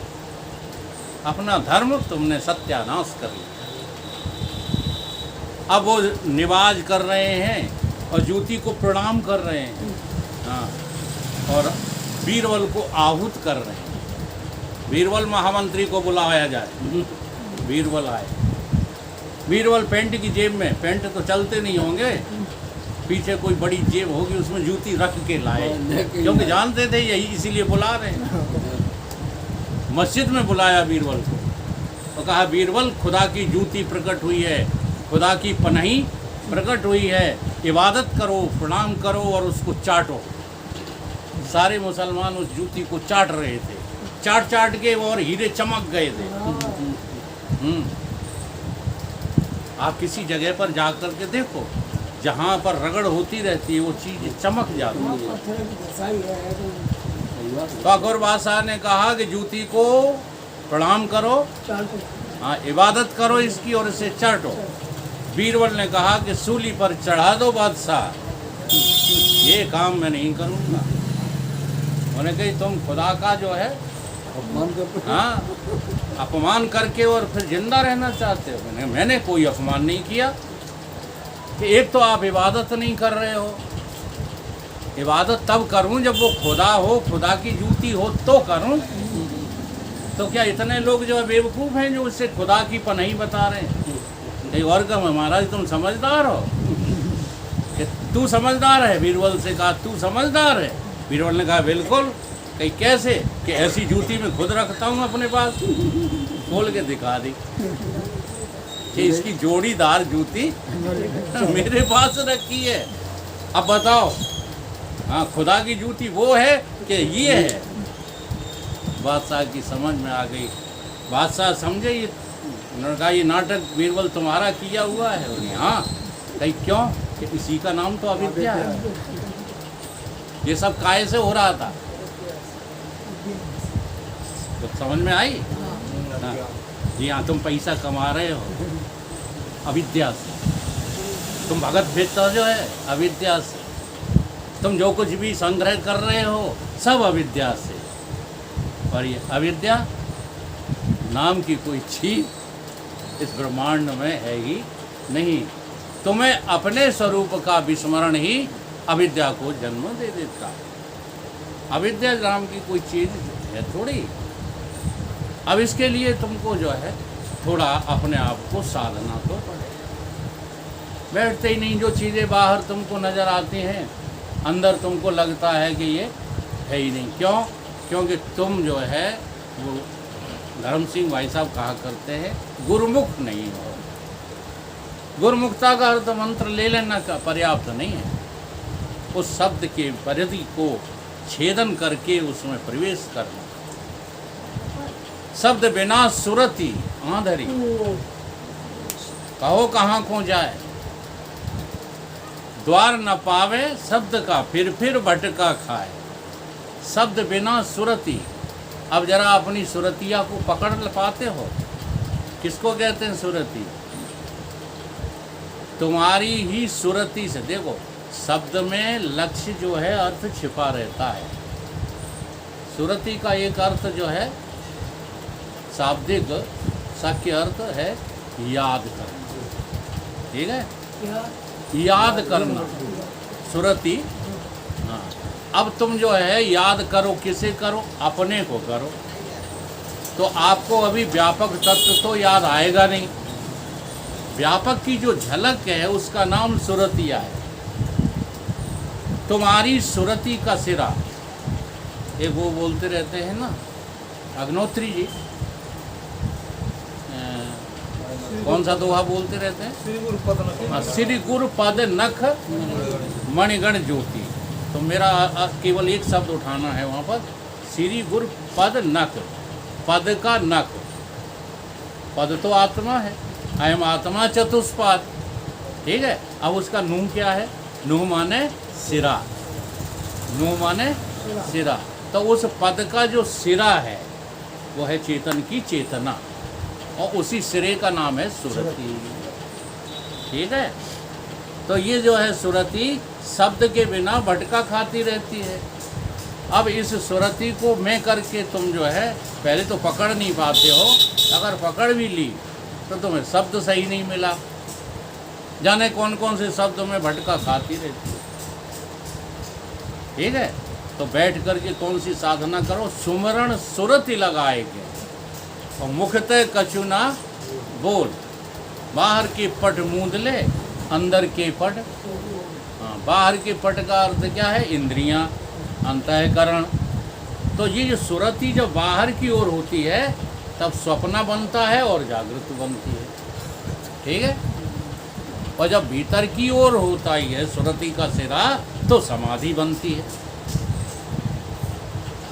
अपना धर्म तुमने सत्यानाश कर लिया। अब वो निवाज कर रहे हैं और जूती को प्रणाम कर रहे हैं, हाँ, और बीरबल को आहूत कर रहे हैं। बीरबल महामंत्री को बुलाया जाए। बीरबल आए। बीरबल पेंट की जेब में, पेंट तो चलते नहीं होंगे, पीछे कोई बड़ी जेब होगी उसमें जूती रख के लाए, क्योंकि जानते थे यही इसीलिए बुला रहे हैं। मस्जिद में बुलाया बीरबल को और कहा, बीरबल खुदा की जूती प्रकट हुई है, खुदा की पनाही प्रकट हुई है, इबादत करो, प्रणाम करो और उसको चाटो। सारे मुसलमान उस जूती को चाट रहे थे, चाट चाट के और हीरे चमक गए थे। आप किसी जगह पर जा कर के देखो, जहाँ पर रगड़ होती रहती है वो चीज़ चमक जाती है। तो अकबर बादशाह ने कहा कि जूती को प्रणाम करो, हाँ, इबादत करो इसकी और इसे चाटो। बीरबल ने कहा कि सूली पर चढ़ा दो बादशाह, ये काम मैं नहीं करूँगा। उन्होंने कही, तुम खुदा का जो है हाँ अपमान करके और फिर जिंदा रहना चाहते हो? मैंने कोई अपमान नहीं किया। कि एक तो आप इबादत नहीं कर रहे हो, इबादत तब करूं जब वो खुदा हो, खुदा की जूती हो तो करूं। तो क्या इतने लोग जो है बेवकूफ़ हैं जो उससे खुदा की पनाही बता रहे हैं? एक और का महाराज तुम समझदार हो कि तू समझदार है? बीरबल से कहा तू समझदार है? बीरबल ने कहा बिल्कुल। कहीं कैसे? कि ऐसी जूती में खुद रखता हूँ अपने पास, खोल के दिखा दी कि इसकी जोड़ीदार जूती मेरे पास रखी है। अब बताओ, हाँ, खुदा की जूती वो है कि ये है? बादशाह की समझ में आ गई। बादशाह समझे, ये उन्होंने कहा ये नाटक बीरबल तुम्हारा किया हुआ है? और हाँ। कहीं क्यों? कि इसी का नाम तो अविद्या है। ये सब काहे से हो रहा था? तो समझ में आई? हाँ। जी हाँ, तुम पैसा कमा रहे हो अविद्या से, तुम भगत भेजता जो है अविद्या से, तुम जो कुछ भी संग्रह कर रहे हो सब अविद्या से। और ये अविद्या नाम की कोई चीज इस ब्रह्मांड में है ही नहीं। तुम्हें अपने स्वरूप का विस्मरण ही अविद्या को जन्म दे देता। अविद्या नाम की कोई चीज है थोड़ी। अब इसके लिए तुमको जो है थोड़ा अपने आप को साधना तो पड़े। बैठते ही नहीं, जो चीज़ें बाहर तुमको नज़र आती हैं अंदर तुमको लगता है कि ये है ही नहीं। क्यों? क्योंकि तुम जो है वो धर्म सिंह भाई साहब कहा करते हैं गुरुमुख नहीं हो। गुरुमुखता का अर्थ मंत्र ले लेना का पर्याप्त नहीं है, उस शब्द के परिधि को छेदन करके उसमें प्रवेश करना। शब्द बिना सुरती आंधरी, कहो कहाँ को जाए, द्वार न पावे शब्द का फिर भटका खाए। शब्द बिना सुरती। अब जरा अपनी सुरतिया को पकड़ पाते हो? किसको कहते हैं सुरती? तुम्हारी ही सुरती से। देखो, शब्द में लक्ष्य जो है अर्थ छिपा रहता है। सुरती का एक अर्थ जो है शाब्दिक शक्य अर्थ है याद करना। ठीक है, याद करना सुरती। हाँ, अब तुम जो है याद करो, किसे करो? अपने को करो। तो आपको अभी व्यापक तत्व तो याद आएगा नहीं। व्यापक की जो झलक है उसका नाम सुरतिया है। तुम्हारी सुरती का सिरा, एक वो बोलते रहते हैं ना अग्नोत्री जी, कौन सा दोहा बोलते रहते हैं? श्री गुरु पद नख मणिगण ज्योति। तो मेरा केवल एक शब्द उठाना है वहाँ पर, श्री गुरु पद नख। पद का नख, पद तो आत्मा है, अयम आत्मा चतुष्पाद। ठीक है, अब उसका नूह क्या है? नूह माने सिरा, नु माने सिरा, तो उस पद का जो सिरा है वो है चेतन की चेतना, और उसी सिरे का नाम है सुरति। ठीक है, तो ये जो है सुरति शब्द के बिना भटका खाती रहती है। अब इस सुरति को मैं करके तुम जो है पहले तो पकड़ नहीं पाते हो, अगर पकड़ भी ली तो तुम्हें शब्द सही नहीं मिला, जाने कौन कौन से शब्द में भटका खाती रहती है। ठीक है, तो बैठ करके कौन सी साधना करो, सुमरण सुरति लगाएगे और मुखते कछु ना बोल, बाहर के पट मूंद ले अंदर के पट। हाँ, बाहर के पट का अर्थ क्या है, इंद्रियां, अंतःकरण। तो ये जो सुरति जब बाहर की ओर होती है तब स्वप्न बनता है और जागृत बनती है। ठीक है, और जब भीतर की ओर होता ही है सुरति का सिरा तो समाधि बनती है।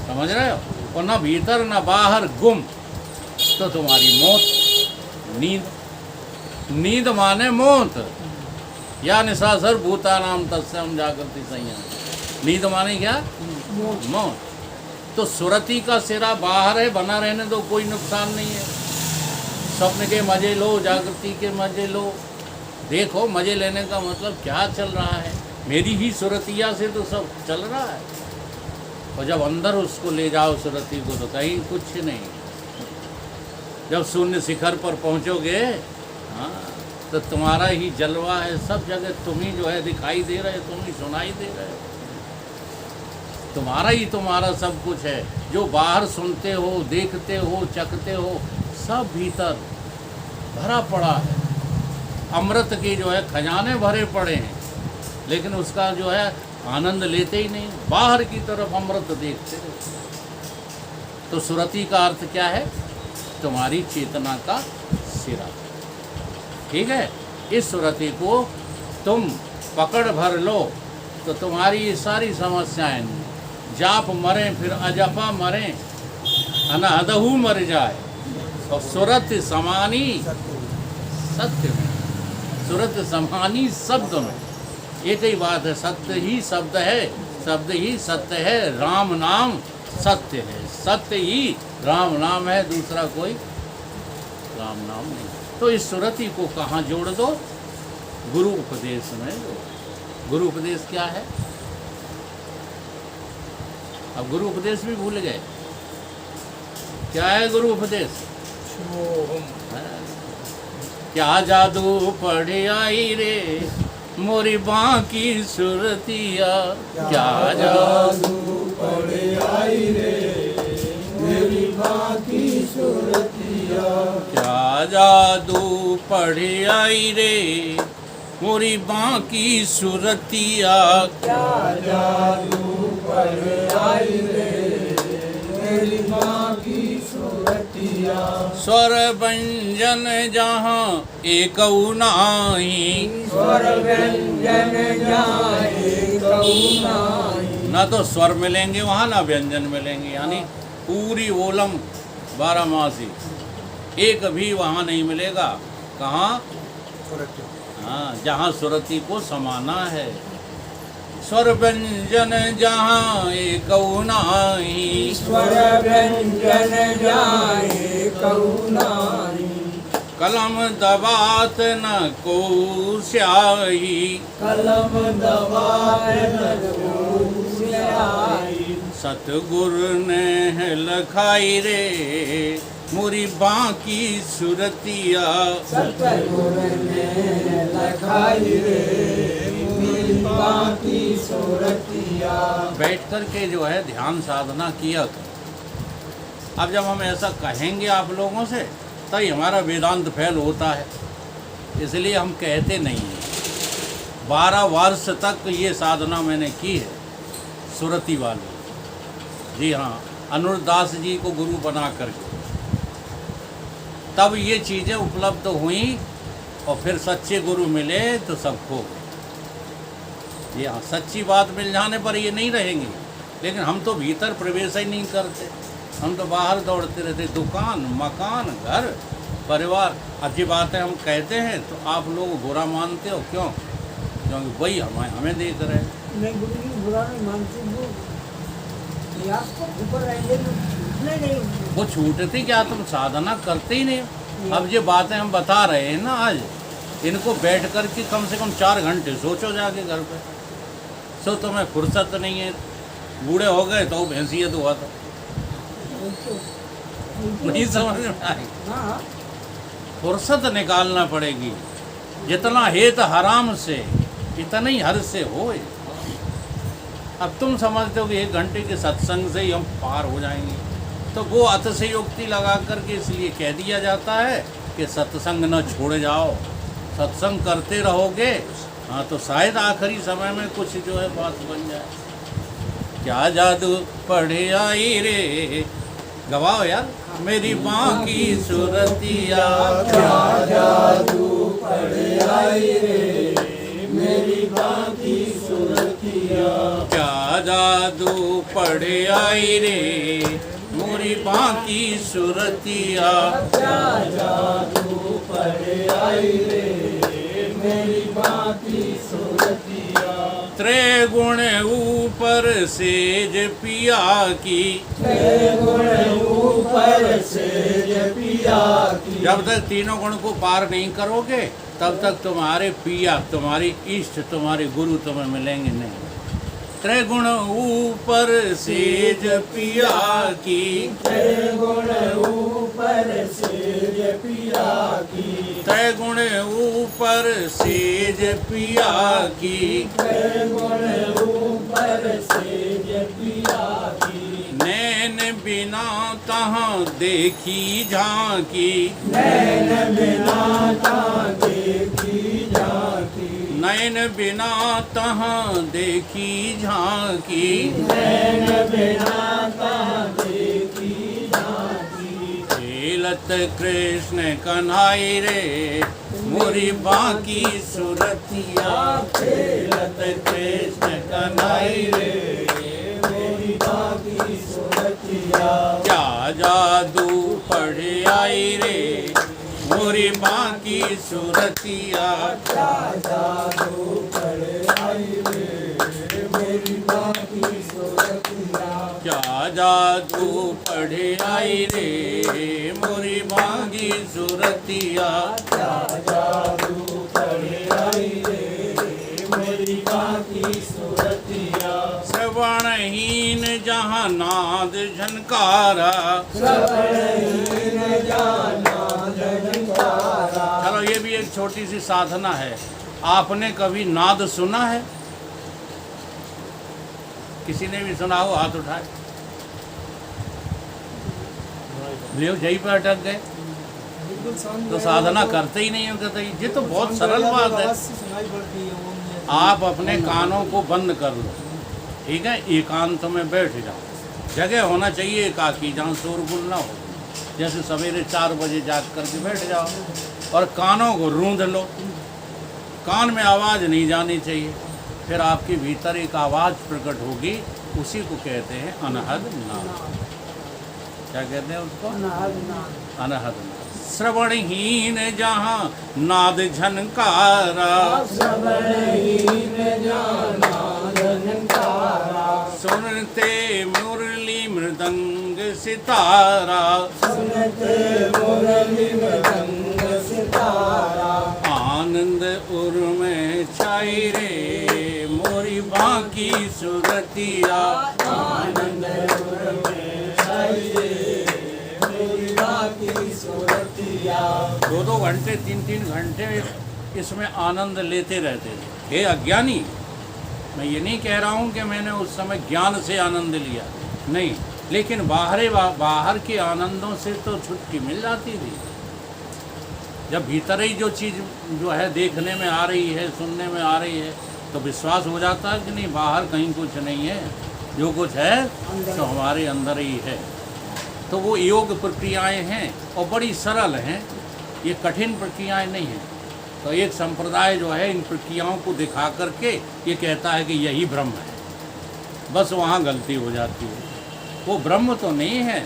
समझ रहे हो, और ना भीतर ना बाहर गुम तो तुम्हारी मौत। नींद माने मौत, या निशासर भूतानाम तस्याम जागृति संयम। नींद माने क्या, मौत। तो सुरति का सिरा बाहर है, बना रहने दो, कोई नुकसान नहीं है। स्वप्न के मजे लो, जागृति के मजे लो, देखो मजे लेने का मतलब क्या चल रहा है, मेरी ही सुरतिया से तो सब चल रहा है। और जब अंदर उसको ले जाओ सुरति को तो कहीं कुछ नहीं। जब शून्य शिखर पर पहुंचोगे, हाँ, तो तुम्हारा ही जलवा है, सब जगह तुम ही जो है दिखाई दे रहे, तुम ही सुनाई दे रहे हो, तुम्हारा ही तुम्हारा सब कुछ है। जो बाहर सुनते हो, देखते हो, चखते हो, सब भीतर भरा पड़ा है। अमृत के जो है खजाने भरे पड़े हैं, लेकिन उसका जो है आनंद लेते ही नहीं, बाहर की तरफ अमृत देखते रहते। तो सुरति का अर्थ क्या है, तुम्हारी चेतना का सिरा। ठीक है, इस सुरति को तुम पकड़ भर लो तो तुम्हारी ये सारी समस्याएं, जाप मरे फिर अजपा मरे, अनहदहू मर जाए, और सुरत समानी सत्य में, सुरत समानी शब्द में एक ही बात है, सत्य ही शब्द है, शब्द ही सत्य है, राम नाम सत्य है, सत्य ही राम नाम है, दूसरा कोई राम नाम नहीं। तो इस सुरति को कहाँ जोड़ दो, गुरु उपदेश में। गुरु उपदेश क्या है, अब गुरु उपदेश भी भूल गए, क्या है गुरु उपदेश, क्या जादू पढ़े आई रे मोरी बाकी सुरतिया, क्या जादू पढ़े आई रे मेरी बाकी सुरतिया, क्या जादू पढ़े आई रे मोरी बाकी सुरतिया, क्या जादू पढ़े आई रे मेरी बाकी सुरतिया, स्वर व्यंजन जहाँ एक नाही, स्वर व्यंजन जाए कौनाई, ना तो स्वर मिलेंगे वहाँ ना व्यंजन मिलेंगे, यानी पूरी ओलम 12 मासी एक भी वहाँ नहीं मिलेगा। कहाँ, हाँ, जहाँ सुरति को समाना है। स्वर व्यंजन जहाँ एक नाही, स्वर व्यंजन जाए कौनाई, कलम दबात न को स्याही, कलम दबाए न आई, सतगुरु ने लखाई रे मोरी बाकी सुरतिया, सतगुरु ने लखाई रे मेरी बाकी सुरतिया। बैठ कर के जो है ध्यान साधना किया कर। अब जब हम ऐसा कहेंगे आप लोगों से तभी हमारा वेदांत फैल होता है, इसलिए हम कहते नहीं हैं। 12 वर्ष तक ये साधना मैंने की है सुरति वाली। जी हाँ, अनुरदास जी को गुरु बना करके तब ये चीज़ें उपलब्ध हुई, और फिर सच्चे गुरु मिले तो सब खो गए। ये हाँ, सच्ची बात मिल जाने पर ये नहीं रहेंगे, लेकिन हम तो भीतर प्रवेश ही नहीं करते, हम तो बाहर दौड़ते रहते, दुकान, मकान, घर, परिवार। अच्छी बातें हम कहते हैं तो आप लोग बुरा मानते हो, क्यों? क्योंकि वही हमें देख रहे हैं। मैं गुरु जी बुरा नहीं मानती हूँ कि आपको ऊपर रहेंगे तो नहीं वो छूटती क्या, तुम साधना करते ही नहीं। अब ये बातें हम बता रहे हैं ना आज, इनको बैठ कर के कम से कम 4 घंटे सोचो जाके घर पे। सो तुम्हें फुर्सत नहीं है, बूढ़े हो गए तो भैंसियत हुआ था, नहीं समझ में आई। हाँ फुर्सत निकालना पड़ेगी, जितना हेत हराम से इतना ही हर से होए। अब तुम समझते हो कि 1 घंटे के सत्संग से ही हम पार हो जाएंगे, तो वो अतिशयोक्ति लगा करके इसलिए कह दिया जाता है कि सत्संग न छोड़ जाओ, सत्संग करते रहोगे, हाँ तो शायद आखिरी समय में कुछ जो है बात बन जाए। क्या जादू पढ़े आई रे, गवाओ यार, मेरी माँ की सूरतिया, क्या जादू पड़ आई रे मेरी माँ की सूरतिया, क्या जादू पढ़े आई रे मोरी माँ की सूरतिया, क्या जादू पड़ आई रे मेरी माँ की सूरतिया, त्रिगुण ऊपर सेज पिया की, गुण ऊपर से पिया की, जब तक तीनों गुण को पार नहीं करोगे तब तक तुम्हारे पिया, तुम्हारी इष्ट, तुम्हारे गुरु तुम्हें मिलेंगे नहीं। त्रिगुण ऊपर सेज पिया की, गुण ऊपर से पिया की, त्रिगुण ऊपर सेज पिया की, गुण ऊपर से पिया की, नैन बिना तहाँ देखी झांकी, नैन बिना ता देखी जाती, नैन बिना तहाँ देखी झांकी, नैन बिना ता देखी जाती, खेलत कृष्ण कन्हाई रे मोरी बाकी सुरतिया, खेलत कृष्ण कन्हाई रे मेरी बाकी सूरतिया, क्या जादू पढ़े आई रे मोरी माँ की सूरतिया, क्या जादू पड़ आई रे मेरी बाकी सूरतिया, क्या जादू पढ़े आई रे मोरी माँ की सूरतिया, क्या जादू पड़ आई रे मेरी बाकी सूरतिया, श्रवणहीन जहाँ नाद झनकारा, श्रवणहीन जाना झनकारा, चलो ये भी एक छोटी सी साधना है। आपने कभी नाद सुना है? किसी ने भी सुना हो हाथ उठाए। ले यहीं पर अटक गए बिल्कुल शांत तो साधना करते ही नहीं हो, कहते ये तो बहुत सरल बात है। आवाज से सुनाई पड़ती है वो मुझे। आप अपने कानों को बंद कर लो, ठीक है, एकांत में बैठ जाओ। जगह होना चाहिए एकाकी जहाँ शोरगुल ना हो। जैसे सवेरे 4 बजे जाग करके बैठ जाओ और कानों को रूंध लो, कान में आवाज़ नहीं जानी चाहिए। फिर आपके भीतर एक आवाज़ प्रकट होगी, उसी को कहते हैं अनहद नाद। क्या कहते हैं उसको? अनहद नाद। श्रवणहीन जहाँ नाद झनकारा, श्रवणहीन जाना झनकारा, सुनते मुरली मृदंग सितारा, सुनते मुरली मृदंग सितारा, आनंद उर में छाई रे मोरी बाकी सुरतिया, आनंद उर में छाई रे मेरी बाकी सूरतिया, 2-2 घंटे 3-3 घंटे इसमें आनंद लेते रहते थे। हे अज्ञानी, मैं ये नहीं कह रहा हूँ कि मैंने उस समय ज्ञान से आनंद लिया, नहीं, लेकिन बाहर के आनंदों से तो छुट्टी मिल जाती थी। जब भीतर ही जो चीज़ जो है देखने में आ रही है, सुनने में आ रही है, तो विश्वास हो जाता है कि नहीं बाहर कहीं कुछ नहीं है, जो कुछ है तो हमारे अंदर ही है। तो वो योग प्रक्रियाएं हैं और बड़ी सरल हैं, ये कठिन प्रक्रियाएं नहीं हैं। तो एक संप्रदाय जो है इन प्रक्रियाओं को दिखा करके ये कहता है कि यही ब्रह्म है, बस वहाँ गलती हो जाती है। वो ब्रह्म तो नहीं है,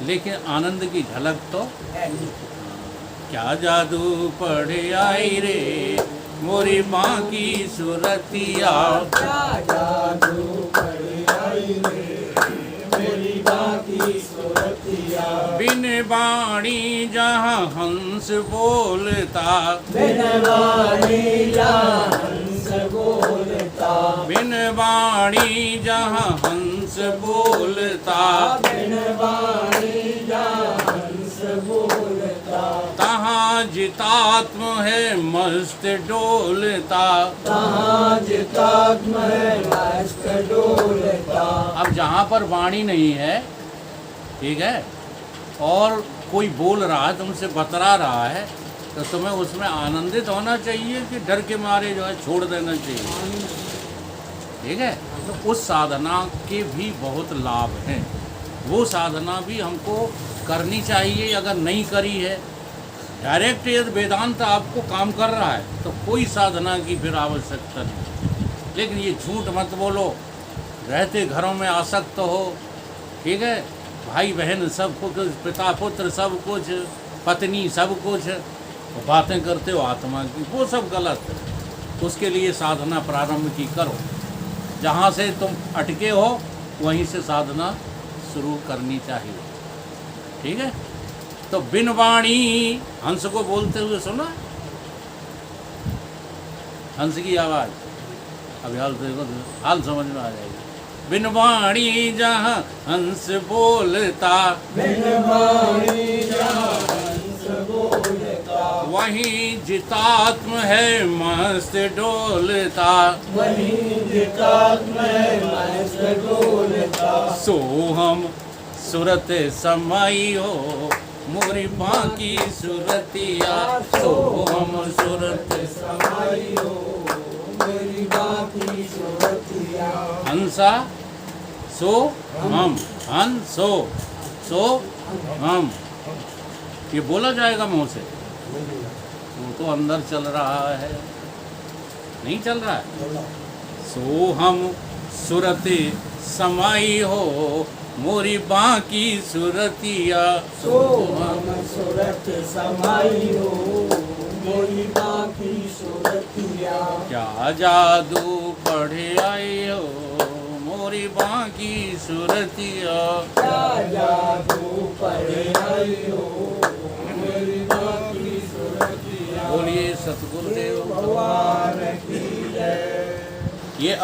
लेकिन आनंद की झलक तो। क्या जादू पढ़े आई रे मोरी माँ की सूरतिया। क्या जादू कर आई रे मेरी माँ की सूरतिया। बिन बाणी जहाँ हंस बोलता, बिन वाणी जहाँ हंस बोलता, बिन बाणी जहाँ हंस बोलता, बिन वाणी जहाँ हंस बोलता, तहाँ जितात्म है मस्त डोलता। तहाँ जितात्म है मस्त डोलता। अब जहाँ पर वाणी नहीं है, ठीक है, और कोई बोल रहा है, तुमसे बतरा रहा है, तो तुम्हें उसमें आनंदित होना चाहिए कि डर के मारे जो है छोड़ देना चाहिए। ठीक है, तो उस साधना के भी बहुत लाभ हैं। वो साधना भी हमको करनी चाहिए। अगर नहीं करी है, डायरेक्ट यदि वेदांत आपको काम कर रहा है तो कोई साधना की फिर आवश्यकता नहीं। लेकिन ये झूठ मत बोलो, रहते घरों में आसक्त हो, ठीक है, भाई बहन सब कुछ, पिता पुत्र सब कुछ, पत्नी सब कुछ, बातें करते हो आत्मा की, वो सब गलत है। उसके लिए साधना प्रारंभ की करो। जहाँ से तुम अटके हो वहीं से साधना शुरू करनी चाहिए। ठीक है, तो बिन वाणी, हंस को बोलते हुए सुना, हंस की आवाज़, अभी हाल देखो, हाल समझ में आ जाएगी। बिन वाणी जहाँ हंस बोलता, बिन वाणी जहाँ हंस बोलता, वहीं जितात्म है मस्त डोलता। वहीं जितात्म है मस्त डोलता। सो हम सुरत समाई हो मोरी माँ की सूरतिया। सो हम सुरत समाई हो मेरी माँ की सूरतिया। हंसा सो हम, हंसो सो हम, ये बोला जाएगा मुँह से, वो तो अंदर चल रहा है, नहीं चल रहा है। सो हम सुरते समाई हो मोरी बाँ की सूरतिया। सो हम सूरत समाई हो मोरी माँ की सूरतिया। क्या जादू पढ़े आई हो मोरी बाँ की सूरतिया। क्या जादू पढ़े आई हो मेरी माँ की सूरतिया। बोलिए सतगुरुदेव भगवान की जय। ये